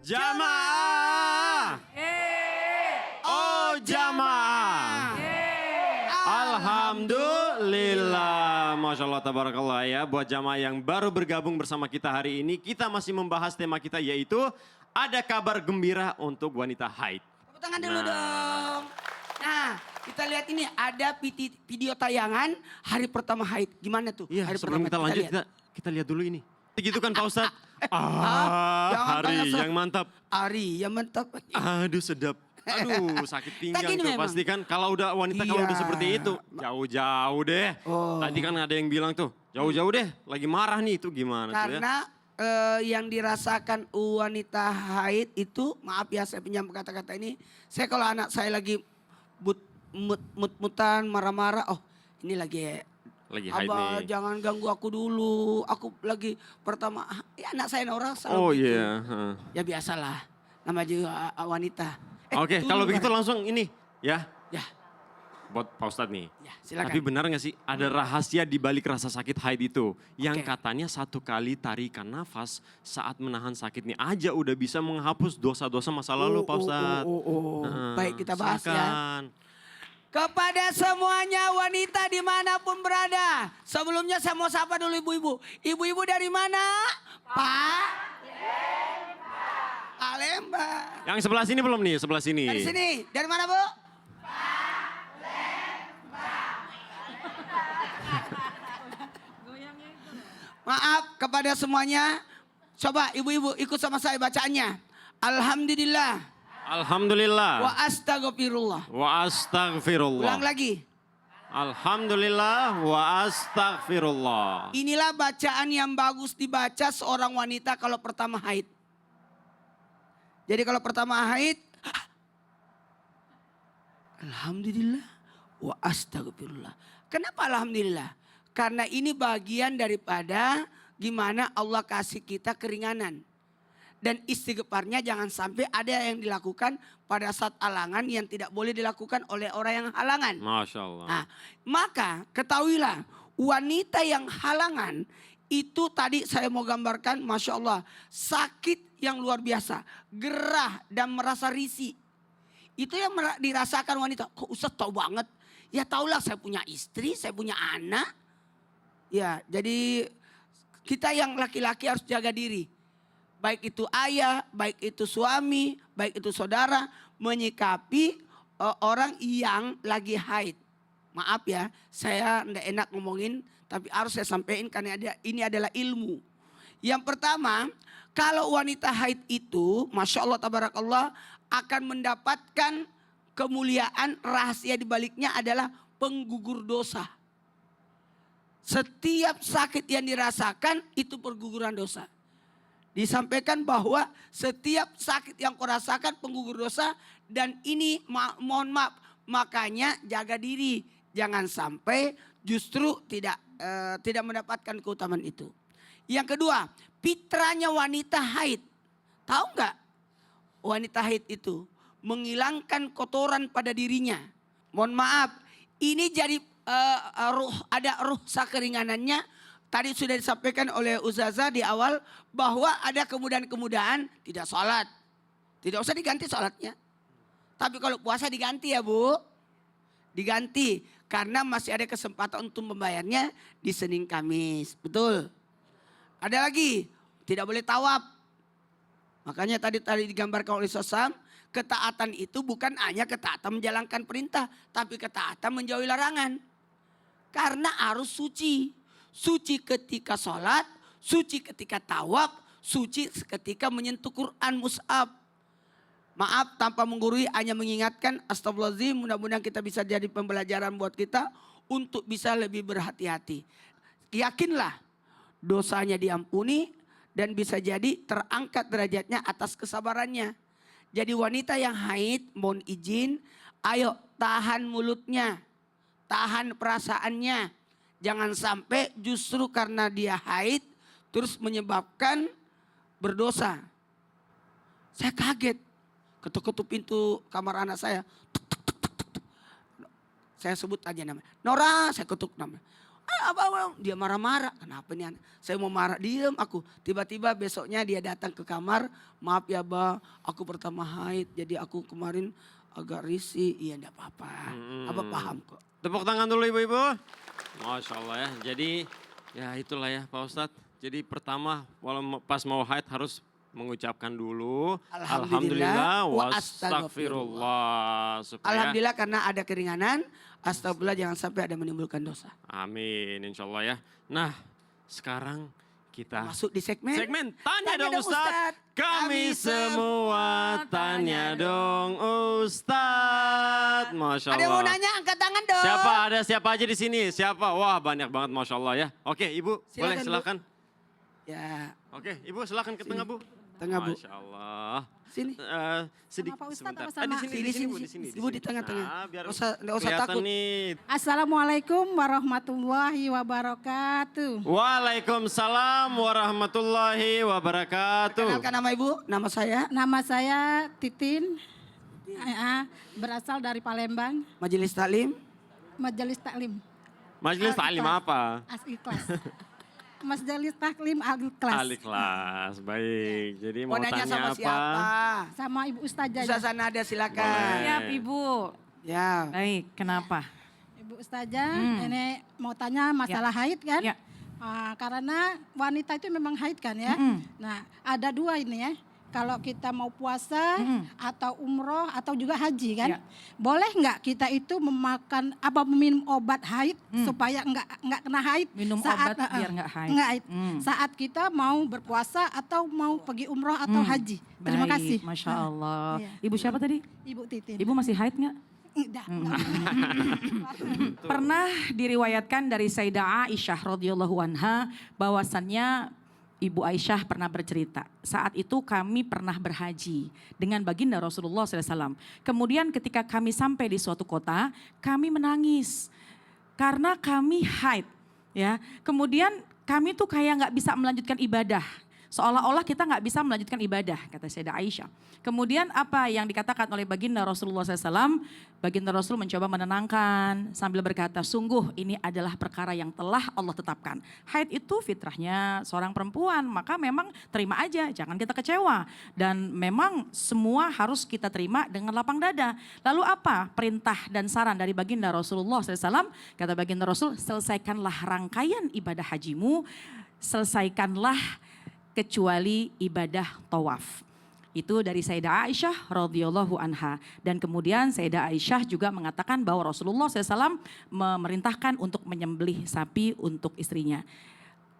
Jamaah. Oh jamaah. Alhamdulillah. Masya Allah tabarakallah ya. Buat jamaah yang baru bergabung bersama kita hari ini. Kita masih membahas tema kita yaitu ada kabar gembira untuk wanita haid. Tepuk tangan dulu dong. Nah, kita lihat ini ada video tayangan hari pertama haid. Gimana tuh? Iya, hari sebelum kita lanjut kita lihat dulu ini. Gitu kan Pak Ustadz? Hari yang mantap. Hari yang mantap. Aduh sedap. Aduh sakit pinggang tuh memang. pasti kan. Kalau udah wanita kalau udah seperti itu. Jauh-jauh deh. Tadi kan ada yang bilang tuh. Jauh-jauh deh. Lagi marah nih itu gimana tuh ya. Karena yang dirasakan wanita haid itu. Maaf ya saya pinjam kata-kata ini. Saya kalau anak saya lagi mut-mutan marah-marah. Oh ini lagi haid Abah nih. Jangan ganggu aku dulu. Aku lagi pertama. Ya anak saya Nora selalu Oh gitu. iya. Ya biasalah. Nama juga wanita. Oke, kalau begitu langsung ini ya. Ya. Buat Pak Ustadz nih. Ya silakan. Tapi benar gak sih ada rahasia di balik rasa sakit haid itu. Yang Oke. katanya satu kali tarikan nafas saat menahan sakitnya aja udah bisa menghapus dosa-dosa masa lalu Pak Ustadz. Baik kita bahas ya. Silakan. Kepada semuanya wanita dimanapun berada. Sebelumnya saya mau sapa dulu ibu-ibu. Ibu-ibu dari mana? Pak Palembang. Yang sebelah sini belum nih? Sebelah sini. Dari sini. Dari mana Bu? Maaf kepada semuanya. Coba ibu-ibu ikut sama saya bacaannya. Alhamdulillah. Alhamdulillah. Wa astaghfirullah. Wa astaghfirullah. Ulang lagi. Alhamdulillah wa astaghfirullah. Inilah bacaan yang bagus dibaca seorang wanita kalau pertama haid. Jadi kalau pertama haid, alhamdulillah wa astaghfirullah. Kenapa alhamdulillah? Karena ini bagian daripada gimana Allah kasih kita keringanan. Dan istighfarnya jangan sampai ada yang dilakukan pada saat halangan yang tidak boleh dilakukan oleh orang yang halangan. Masya Allah. Nah, maka ketahuilah wanita yang halangan itu tadi saya mau gambarkan Masya Allah. Sakit yang luar biasa. Gerah dan merasa risih. Itu yang dirasakan wanita. Kok Ustaz tahu banget? Ya tahulah saya punya istri, saya punya anak. Ya jadi kita yang laki-laki harus jaga diri. Baik itu ayah, baik itu suami, baik itu saudara. Menyikapi orang yang lagi haid. Maaf ya, saya tidak enak ngomongin. Tapi harus saya sampaikan karena ini adalah ilmu. Yang pertama, kalau wanita haid itu, Masya Allah tabarakallah, akan mendapatkan kemuliaan. Rahasia dibaliknya adalah penggugur dosa. Setiap sakit yang dirasakan itu perguguran dosa. Disampaikan bahwa setiap sakit yang kau rasakan penggugur dosa. Dan ini mohon maaf, makanya jaga diri. Jangan sampai justru tidak mendapatkan keutamaan itu. Yang kedua, fitrahnya wanita haid. Tahu nggak? Wanita haid itu menghilangkan kotoran pada dirinya. Mohon maaf, ini jadi ada ruh sakeringanannya. Tadi sudah disampaikan oleh Ustazah di awal bahwa ada kemudahan-kemudahan tidak sholat. Tidak usah diganti sholatnya. Tapi kalau puasa diganti ya Bu. Diganti karena masih ada kesempatan untuk membayarnya di Senin Kamis. Betul. Ada lagi, tidak boleh tawaf. Makanya tadi digambarkan oleh Sosam, ketaatan itu bukan hanya ketaatan menjalankan perintah, tapi ketaatan menjauhi larangan. Karena harus suci. Suci ketika sholat, suci ketika tawaf, suci ketika menyentuh Quran mushaf. Maaf tanpa menggurui hanya mengingatkan, astagfirullahaladzim, mudah-mudahan kita bisa jadi pembelajaran buat kita untuk bisa lebih berhati-hati. Yakinlah dosanya diampuni dan bisa jadi terangkat derajatnya atas kesabarannya. Jadi wanita yang haid mohon izin, ayo tahan mulutnya, tahan perasaannya. Jangan sampai justru karena dia haid terus menyebabkan berdosa. Saya kaget. Ketuk-ketuk pintu kamar anak saya. Saya sebut aja namanya. Nora, saya ketuk namanya. Dia marah-marah. Kenapa nih anak? Saya mau marah, diem aku. Tiba-tiba besoknya dia datang ke kamar. Maaf ya Abah, aku pertama haid. Jadi aku kemarin agak risih. Iya enggak apa-apa. Abah paham kok. Tepuk tangan dulu ibu-ibu. Masya Allah ya. Jadi ya itulah ya Pak Ustadz. Jadi pertama pas mau haid harus mengucapkan dulu Alhamdulillah wa astagfirullah. Supaya, Alhamdulillah karena ada keringanan. Astagfirullah jangan sampai ada menimbulkan dosa. amin insya Allah ya. Nah sekarang kita Masuk di segmen. Tanya dong Ustadz. Kami semua tanya dong Ustadz. Masya Allah. Ada yang mau nanya angkat tangan dong. Siapa? Ada siapa aja di sini? Siapa? Wah banyak banget Masya Allah ya. Oke Ibu boleh Silakan, Bu. silakan. Ya Oke Ibu silakan ke tengah Bu. tengah Bu. Masya Allah. Sini. Sedikit Sama Pak Ustadz sebentar. apa sama- Di sini, Sini, Bu, sini, di sini. Ibu di tengah-tengah. Nah, biar Nggak usah kelihatan takut. nih. Assalamualaikum warahmatullahi wabarakatuh. Waalaikumsalam warahmatullahi wabarakatuh. Kenalkan nama Ibu, nama saya Nama saya Titin, berasal dari Palembang, Majelis Taklim. Majelis Taklim Majelis taklim apa? Al-Ikhlas. Majelis Taklim Al-Ikhlas. Al-Ikhlas, baik. Jadi Mau mau nanya tanya sama apa? siapa? Sama Ibu Ustazah. Ustazah Nada silakan. Boleh. Siap Ibu. Ya. Baik, kenapa? Ibu Ustazah, ini mau tanya masalah haid kan? Ya. Karena wanita itu memang haid kan ya. Nah, ada dua ini ya. Kalau kita mau puasa atau umroh atau juga haji kan, Ya. boleh nggak kita itu memakan meminum obat haid supaya nggak kena haid? Minum obat biar nggak haid. Nggak haid. Saat kita mau berpuasa atau mau pergi umroh atau haji. Terima Baik, kasih. Masya Allah. Iya. Ibu siapa tadi? Ibu Titin. Ibu masih haid nggak? Nggak. Pernah diriwayatkan dari Sayyidah Aisyah radhiyallahu anha bahwasannya Ibu Aisyah pernah bercerita, saat itu kami pernah berhaji dengan baginda Rasulullah SAW. Kemudian ketika kami sampai di suatu kota, kami menangis karena kami haid. Ya, kemudian kami tuh kayak nggak bisa melanjutkan ibadah. Seolah-olah kita nggak bisa melanjutkan ibadah, kata Sayyidah Aisyah. Kemudian apa yang dikatakan oleh baginda Rasulullah SAW, baginda Rasul mencoba menenangkan sambil berkata, sungguh ini adalah perkara yang telah Allah tetapkan. Haid itu fitrahnya seorang perempuan, maka memang terima aja, jangan kita kecewa. Dan memang semua harus kita terima dengan lapang dada. Lalu apa perintah dan saran dari baginda Rasulullah SAW? Kata baginda Rasul, selesaikanlah rangkaian ibadah hajimu, selesaikanlah kecuali ibadah tawaf. Itu dari Sayyidah Aisyah radhiyallahu anha. Dan kemudian Sayyidah Aisyah juga mengatakan bahwa Rasulullah SAW memerintahkan untuk menyembelih sapi untuk istrinya.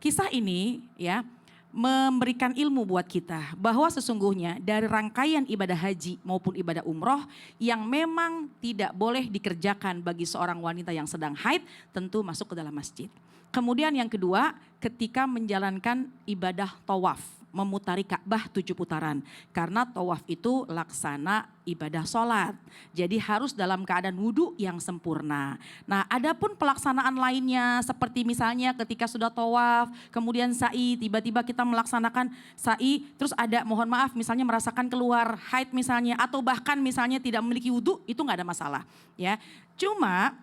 Kisah ini ya memberikan ilmu buat kita bahwa sesungguhnya dari rangkaian ibadah haji maupun ibadah umroh yang memang tidak boleh dikerjakan bagi seorang wanita yang sedang haid tentu masuk ke dalam masjid. Kemudian yang kedua, ketika menjalankan ibadah tawaf, memutari Ka'bah 7 putaran. Karena tawaf itu laksana ibadah sholat. Jadi harus dalam keadaan wudhu yang sempurna. Nah, adapun pelaksanaan lainnya seperti misalnya ketika sudah tawaf, kemudian sa'i, tiba-tiba kita melaksanakan sa'i, terus ada mohon maaf misalnya merasakan keluar haid misalnya, atau bahkan misalnya tidak memiliki wudhu, itu nggak ada masalah. Ya, cuma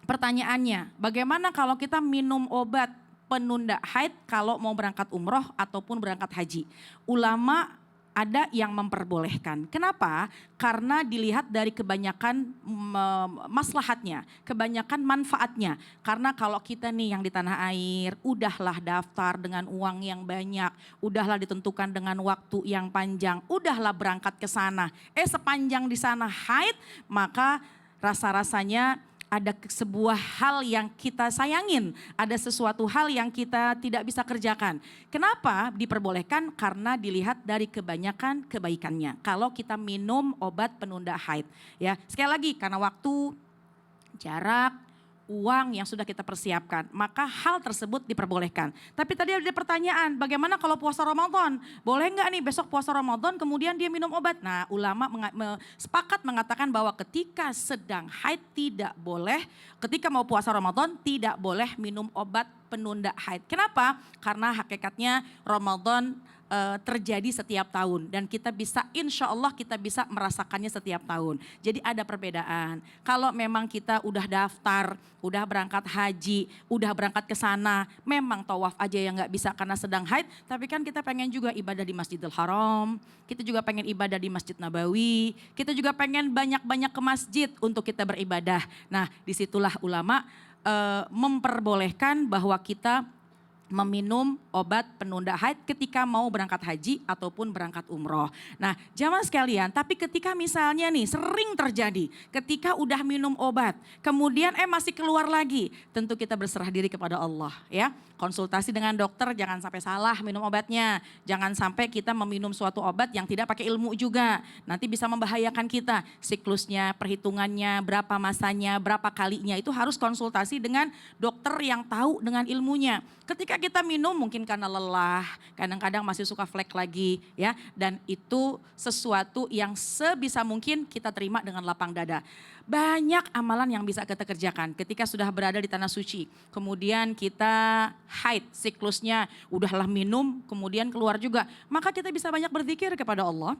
pertanyaannya, bagaimana kalau kita minum obat penunda haid kalau mau berangkat umroh ataupun berangkat haji? Ulama ada yang memperbolehkan. Kenapa? Karena dilihat dari kebanyakan maslahatnya, kebanyakan manfaatnya. Karena kalau kita nih yang di tanah air, udahlah daftar dengan uang yang banyak, udahlah ditentukan dengan waktu yang panjang, udahlah berangkat ke sana. Sepanjang di sana haid, maka rasa-rasanya ada sebuah hal yang kita sayangin, ada sesuatu hal yang kita tidak bisa kerjakan. Kenapa diperbolehkan? Karena dilihat dari kebanyakan kebaikannya. Kalau kita minum obat penunda haid, ya sekali lagi karena waktu, jarak, uang yang sudah kita persiapkan, maka hal tersebut diperbolehkan. Tapi tadi ada pertanyaan, bagaimana kalau puasa Ramadan? Boleh nggak nih besok puasa Ramadan kemudian dia minum obat? Nah, ulama sepakat mengatakan bahwa ketika sedang haid tidak boleh, ketika mau puasa Ramadan tidak boleh minum obat penunda haid. Kenapa? Karena hakikatnya Ramadan terjadi setiap tahun dan kita bisa insya Allah kita bisa merasakannya setiap tahun. Jadi ada perbedaan. Kalau memang kita udah daftar, udah berangkat haji, udah berangkat ke sana, memang tawaf aja yang nggak bisa karena sedang haid, tapi kan kita pengen juga ibadah di Masjidil Haram, kita juga pengen ibadah di Masjid Nabawi, kita juga pengen banyak-banyak ke masjid untuk kita beribadah. Nah, disitulah ulama memperbolehkan bahwa kita meminum obat penunda haid ketika mau berangkat haji ataupun berangkat umroh. Nah, jamaah sekalian, tapi ketika misalnya nih sering terjadi ketika udah minum obat, kemudian masih keluar lagi, tentu kita berserah diri kepada Allah ya. Konsultasi dengan dokter, jangan sampai salah minum obatnya. Jangan sampai kita meminum suatu obat yang tidak pakai ilmu juga. Nanti bisa membahayakan kita. Siklusnya, perhitungannya, berapa masanya, berapa kalinya, itu harus konsultasi dengan dokter yang tahu dengan ilmunya. Ketika kita minum mungkin karena lelah, kadang-kadang masih suka flek lagi ya. Dan itu sesuatu yang sebisa mungkin kita terima dengan lapang dada. Banyak amalan yang bisa kita kerjakan ketika sudah berada di tanah suci. Kemudian kita haid, siklusnya udahlah minum, kemudian keluar juga. Maka kita bisa banyak berzikir kepada Allah.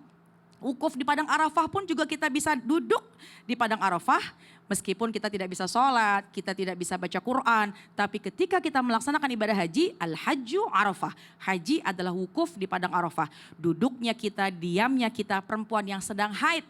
Wukuf di Padang Arafah pun juga kita bisa duduk di Padang Arafah. Meskipun kita tidak bisa sholat, kita tidak bisa baca Quran. Tapi ketika kita melaksanakan ibadah haji, al-hajju arafah. Haji adalah wukuf di Padang Arafah. Duduknya kita, diamnya kita, perempuan yang sedang haid.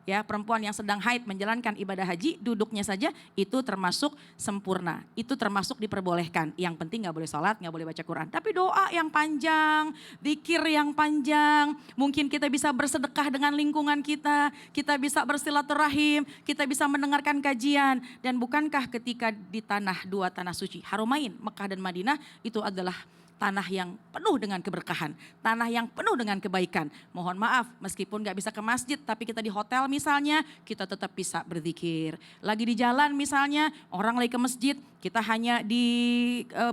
Ya, perempuan yang sedang haid menjalankan ibadah haji, duduknya saja itu termasuk sempurna. Itu termasuk diperbolehkan. Yang penting gak boleh sholat, gak boleh baca Quran. Tapi doa yang panjang, zikir yang panjang. Mungkin kita bisa bersedekah dengan lingkungan kita bisa bersilaturahim, kita bisa mendengarkan kajian. Dan bukankah ketika di dua tanah suci, Haromain, Mekah dan Madinah, itu adalah tanah yang penuh dengan keberkahan, tanah yang penuh dengan kebaikan. Mohon maaf, meskipun gak bisa ke masjid, tapi kita di hotel misalnya, kita tetap bisa berzikir. Lagi di jalan misalnya, orang lagi ke masjid, kita hanya di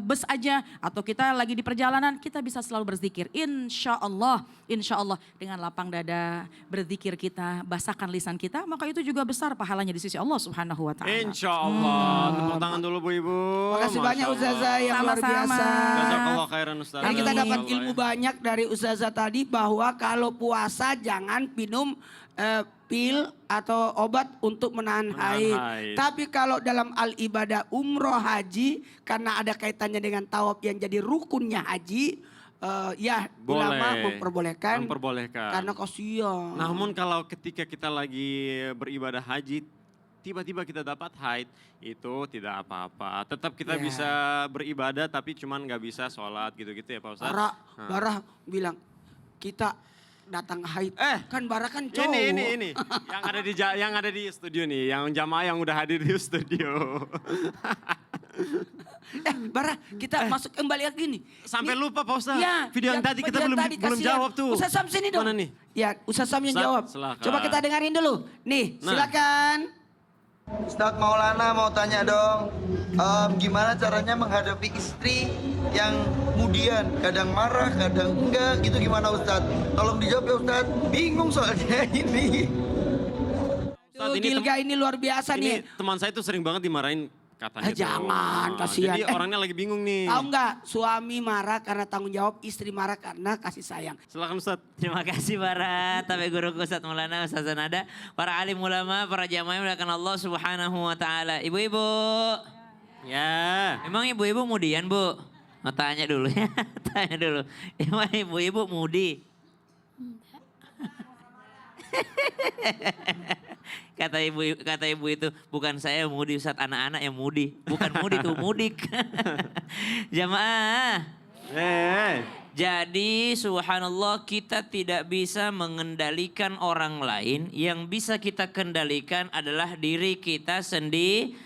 bus aja, atau kita lagi di perjalanan, kita bisa selalu berzikir. Insya Allah dengan lapang dada, berzikir kita, basahkan lisan kita, maka itu juga besar pahalanya di sisi Allah Subhanahu Wa Taala. Insya Allah. Tepuk tangan dulu Bu Ibu. Makasih banyak Ustazah yang luar Sama-sama. biasa. Jazakallah khairan Ustaz. Dan kita dapat Amin. ilmu banyak dari Ustazah tadi bahwa kalau puasa jangan minum pil atau obat untuk menahan haid. Tapi kalau dalam al-ibadah umroh haji, karena ada kaitannya dengan tawaf yang jadi rukunnya haji, ya ulama memperbolehkan. Karena kasihan. Namun kalau ketika kita lagi beribadah haji, tiba-tiba kita dapat haid, itu tidak apa-apa. Tetap kita bisa beribadah tapi cuman nggak bisa sholat gitu-gitu ya Pak Ustadz. Barah bilang, kita datang haid. Kan Barah kan cowok. Ini. Yang ada di studio nih, yang jamaah yang udah hadir di studio. Barah, kita masuk kembali lagi nih. Sampai lupa Pak Ustadz. Ya, video yang tadi kita belum jawab tuh. Ustaz Sam sini dong. Mana nih? Ya, Ustaz Sam yang jawab. Silakan. Coba kita dengerin dulu. Nih, silakan. Ustadz Maulana mau tanya dong, gimana caranya menghadapi istri yang kemudian kadang marah, kadang enggak gitu, gimana Ustadz? Tolong dijawab ya Ustadz, bingung soalnya ini. Tuh, Gilga ini luar biasa nih. Teman saya tuh sering banget dimarahin katanya. Jangan, kasihan. Jadi orangnya lagi bingung nih. Tahu nggak, suami marah karena tanggung jawab, istri marah karena kasih sayang. Silakan Ustadz. Terima kasih para tabe guru Ustadz Maulana, Ustazah Nada, para alim ulama, para jamaah yang dimuliakan Allah Subhanahu Wa Taala. Ibu-ibu, Ya. emang ibu-ibu mudian Bu? Mau tanya dulu ya, tanya dulu. Emang ibu-ibu mudi? Kata ibu itu, bukan saya yang mudi Ustadz, anak-anak yang mudi. Bukan mudi tuh, mudik. Jamaah. Jadi subhanallah, kita tidak bisa mengendalikan orang lain. Yang bisa kita kendalikan adalah diri kita sendiri.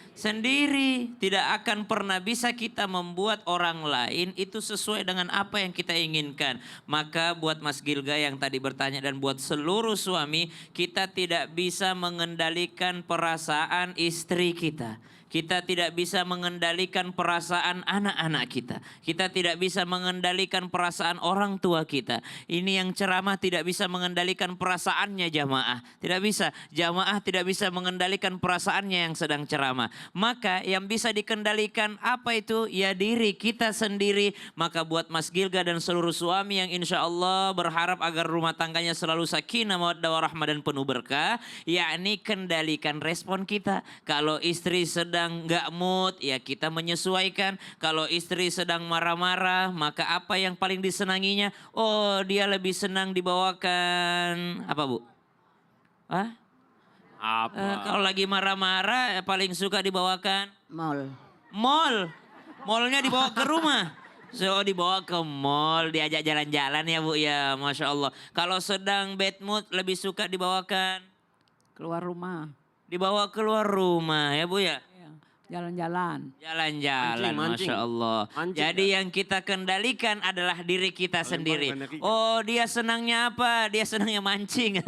Tidak akan pernah bisa kita membuat orang lain itu sesuai dengan apa yang kita inginkan. Maka buat Mas Gilga yang tadi bertanya dan buat seluruh suami, kita tidak bisa mengendalikan perasaan istri kita. Kita tidak bisa mengendalikan perasaan anak-anak kita. Kita tidak bisa mengendalikan perasaan orang tua kita. Ini yang ceramah tidak bisa mengendalikan perasaannya jamaah. Tidak bisa. Jamaah tidak bisa mengendalikan perasaannya yang sedang ceramah. Maka yang bisa dikendalikan apa itu? Ya diri kita sendiri. Maka buat Mas Gilga dan seluruh suami yang insya Allah berharap agar rumah tangganya selalu sakinah, mawaddah warahmah dan penuh berkah, yakni kendalikan respon kita. Kalau istri sedang nggak mood, ya kita menyesuaikan. Kalau istri sedang marah-marah, maka apa yang paling disenanginya? Oh, dia lebih senang dibawakan apa, Bu? Hah? Apa? Kalau lagi marah-marah paling suka dibawakan Mall. mall. Mallnya dibawa ke rumah. So dibawa ke mall, diajak jalan-jalan ya Bu ya, Masya Allah. Kalau sedang bad mood lebih suka dibawakan? Keluar rumah, Dibawa keluar rumah ya Bu ya? jalan-jalan. Jalan-jalan, Mancing, Masya Allah. Mancing, Jadi yang kita kendalikan adalah diri kita sendiri. banyak ikan. Oh, dia senangnya apa? Dia senangnya mancing.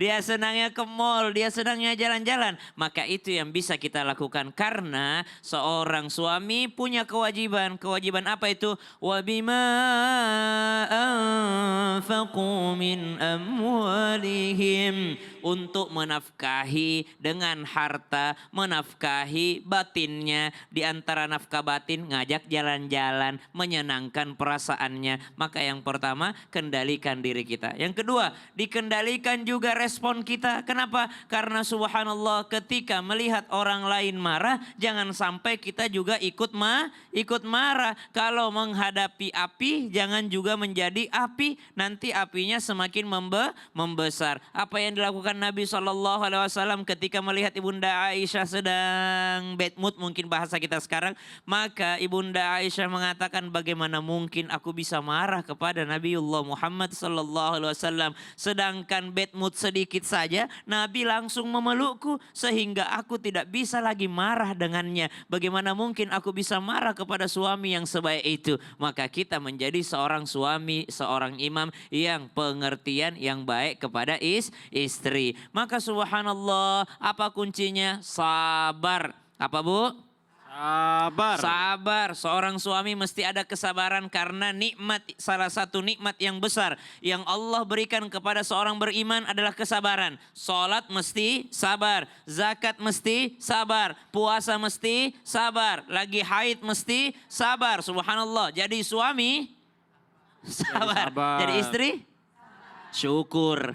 Dia senangnya ke mall, dia senangnya jalan-jalan. Maka itu yang bisa kita lakukan. Karena seorang suami punya kewajiban. Kewajiban apa itu? Wabima anfaqu min amwalihim. Untuk menafkahi dengan harta, menafkahi batinnya. Di antara nafkah batin, ngajak jalan-jalan, menyenangkan perasaannya. Maka yang pertama, kendalikan diri kita. Yang kedua, dikendalikan juga respon kita. Kenapa? Karena subhanallah ketika melihat orang lain marah, jangan sampai kita juga ikut marah. Kalau menghadapi api, jangan juga menjadi api. Nanti apinya semakin membesar. Apa yang dilakukan Nabi SAW ketika melihat Ibunda Aisyah sedang bad mood, mungkin bahasa kita sekarang, maka Ibunda Aisyah mengatakan, bagaimana mungkin aku bisa marah kepada Nabiullah Muhammad SAW, sedangkan bad mood sedikit saja Nabi langsung memelukku sehingga aku tidak bisa lagi marah dengannya. Bagaimana mungkin aku bisa marah kepada suami yang sebaik itu? Maka kita menjadi seorang suami, seorang imam yang pengertian yang baik kepada istri. Maka subhanallah, apa kuncinya? Sabar. Apa Bu? Sabar. Sabar. Seorang suami mesti ada kesabaran karena nikmat, salah satu nikmat yang besar yang Allah berikan kepada seorang beriman adalah kesabaran. Salat mesti sabar, zakat mesti sabar, puasa mesti sabar, lagi haid mesti sabar. Subhanallah. Jadi suami sabar. Jadi istri syukur.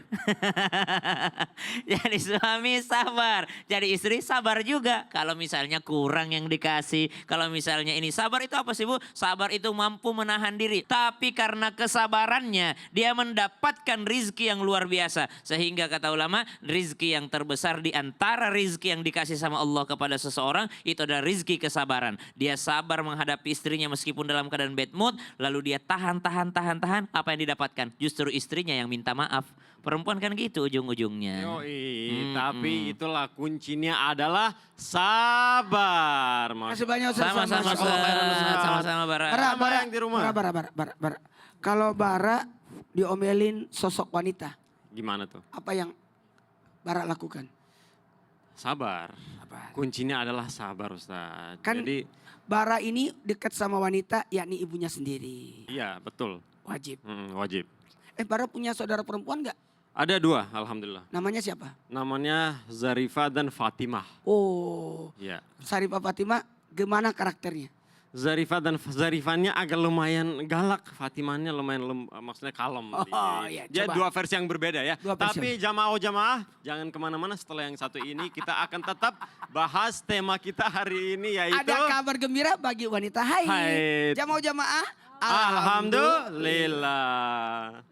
Jadi suami sabar. Jadi istri sabar juga. Kalau misalnya kurang yang dikasih. Kalau misalnya ini sabar itu apa sih Bu? Sabar itu mampu menahan diri. Tapi karena kesabarannya dia mendapatkan rizki yang luar biasa. Sehingga kata ulama rizki yang terbesar di antara rizki yang dikasih sama Allah kepada seseorang itu adalah rizki kesabaran. Dia sabar menghadapi istrinya meskipun dalam keadaan bad mood. Lalu dia tahan. Apa yang didapatkan? Justru istrinya yang minta maaf. Perempuan kan gitu ujung-ujungnya. Yoi, tapi itulah kuncinya adalah sabar. Kasih banyak Ustaz. Sama-sama Masya Allah. Ustaz. Sama-sama Bara. Sama yang di rumah. Bara. Kalau Bara diomelin sosok wanita, Gimana tuh? apa yang Bara lakukan? Sabar. Kuncinya adalah sabar Ustaz. Kan Jadi Bara ini dekat sama wanita, yakni ibunya sendiri. iya betul. Wajib. Wajib. Bara punya saudara perempuan nggak? Ada 2 alhamdulillah. Namanya siapa? Namanya Zarifah dan Fatimah. Oh, Ya. Sarifah Fatimah, gimana karakternya? Zarifahnya agak lumayan galak, Fatimahnya lumayan maksudnya kalem. Oh, iya, Dia coba. 2 versi yang berbeda ya. Dua versi. Tapi jamaah jangan kemana-mana, setelah yang satu ini kita akan tetap bahas tema kita hari ini yaitu Ada kabar gembira bagi wanita haid. Haid. Jamaah Alhamdulillah.